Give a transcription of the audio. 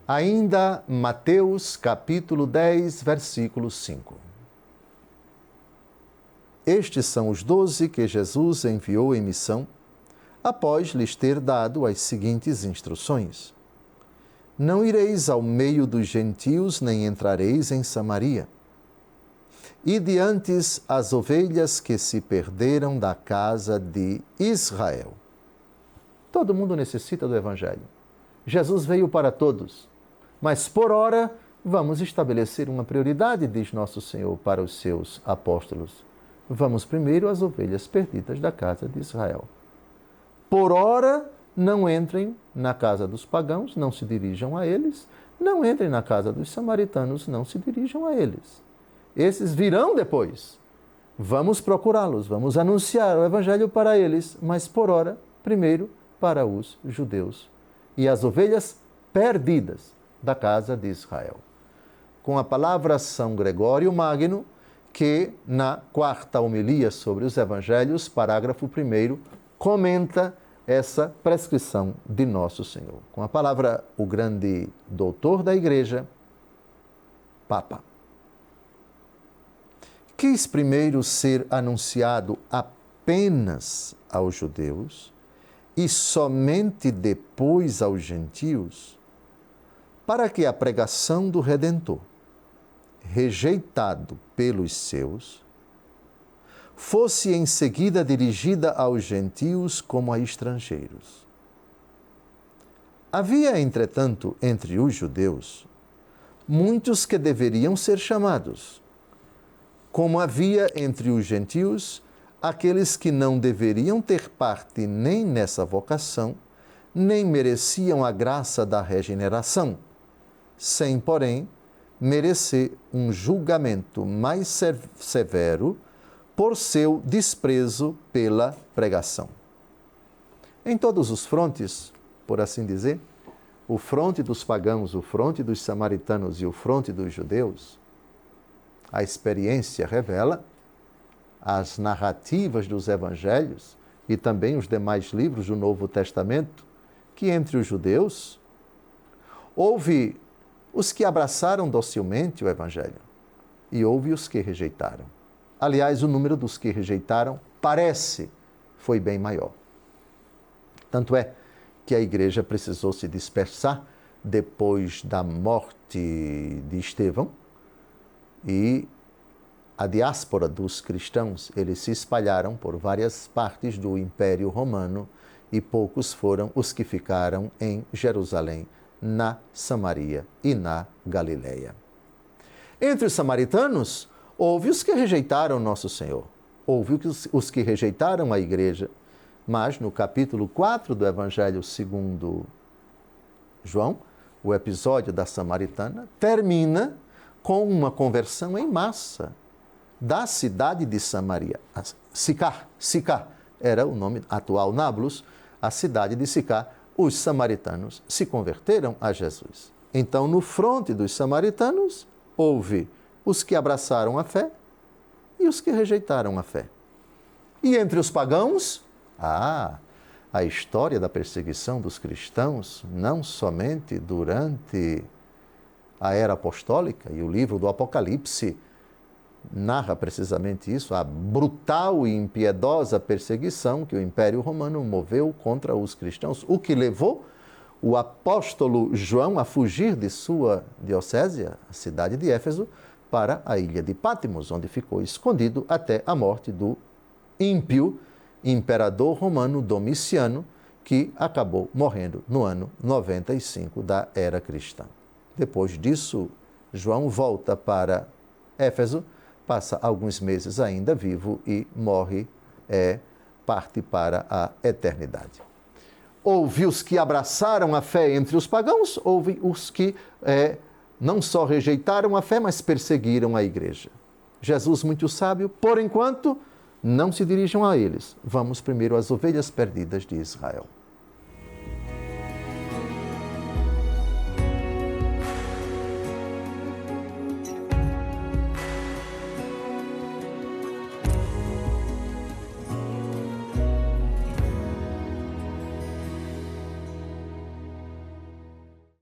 Ainda Mateus capítulo 10, versículo 5. Estes são os 12 que Jesus enviou em missão, após lhes ter dado as seguintes instruções: Não ireis ao meio dos gentios, nem entrareis em Samaria. Ide antes as ovelhas que se perderam da casa de Israel. Todo mundo necessita do Evangelho. Jesus veio para todos. Mas, por ora, vamos estabelecer uma prioridade, diz nosso Senhor para os seus apóstolos. Vamos primeiro às ovelhas perdidas da casa de Israel. Por ora, não entrem na casa dos pagãos, não se dirijam a eles. Não entrem na casa dos samaritanos, não se dirijam a eles. Esses virão depois. Vamos procurá-los, vamos anunciar o Evangelho para eles, mas, por ora, primeiro para os judeus e as ovelhas perdidas da casa de Israel. Com a palavra São Gregório Magno, que na quarta homilia sobre os Evangelhos, parágrafo 1º, comenta essa prescrição de Nosso Senhor. Com a palavra o grande doutor da Igreja, Papa. Quis primeiro ser anunciado apenas aos judeus e somente depois aos gentios, para que a pregação do Redentor, rejeitado pelos seus, fosse em seguida dirigida aos gentios como a estrangeiros. Havia, entretanto, entre os judeus, muitos que deveriam ser chamados, como havia entre os gentios aqueles que não deveriam ter parte nem nessa vocação, nem mereciam a graça da regeneração, sem, porém, merecer um julgamento mais severo por seu desprezo pela pregação. Em todos os frontes, por assim dizer, o fronte dos pagãos, o fronte dos samaritanos e o fronte dos judeus, a experiência revela, as narrativas dos evangelhos e também os demais livros do Novo Testamento, que entre os judeus houve os que abraçaram docilmente o Evangelho e houve os que rejeitaram. Aliás, o número dos que rejeitaram foi bem maior. Tanto é que a igreja precisou se dispersar depois da morte de Estevão e a diáspora dos cristãos, eles se espalharam por várias partes do Império Romano e poucos foram os que ficaram em Jerusalém, na Samaria e na Galileia. Entre os samaritanos, houve os que rejeitaram Nosso Senhor, houve os que rejeitaram a igreja, mas no capítulo 4 do Evangelho segundo João, o episódio da Samaritana termina com uma conversão em massa da cidade de Samaria. Sicar era o nome atual, Nablus, a cidade de Sicar. Os samaritanos se converteram a Jesus. Então, no fronte dos samaritanos, houve os que abraçaram a fé e os que rejeitaram a fé. E entre os pagãos, a história da perseguição dos cristãos, não somente durante a era apostólica, e o livro do Apocalipse narra precisamente isso, a brutal e impiedosa perseguição que o Império Romano moveu contra os cristãos, o que levou o apóstolo João a fugir de sua diocese, a cidade de Éfeso, para a ilha de Patmos, onde ficou escondido até a morte do ímpio imperador romano Domiciano, que acabou morrendo no ano 95 da era cristã. Depois disso, João volta para Éfeso, passa alguns meses ainda vivo e morre, parte para a eternidade. Houve os que abraçaram a fé entre os pagãos, houve os que não só rejeitaram a fé, mas perseguiram a igreja. Jesus, muito sábio, por enquanto, não se dirijam a eles. Vamos primeiro às ovelhas perdidas de Israel.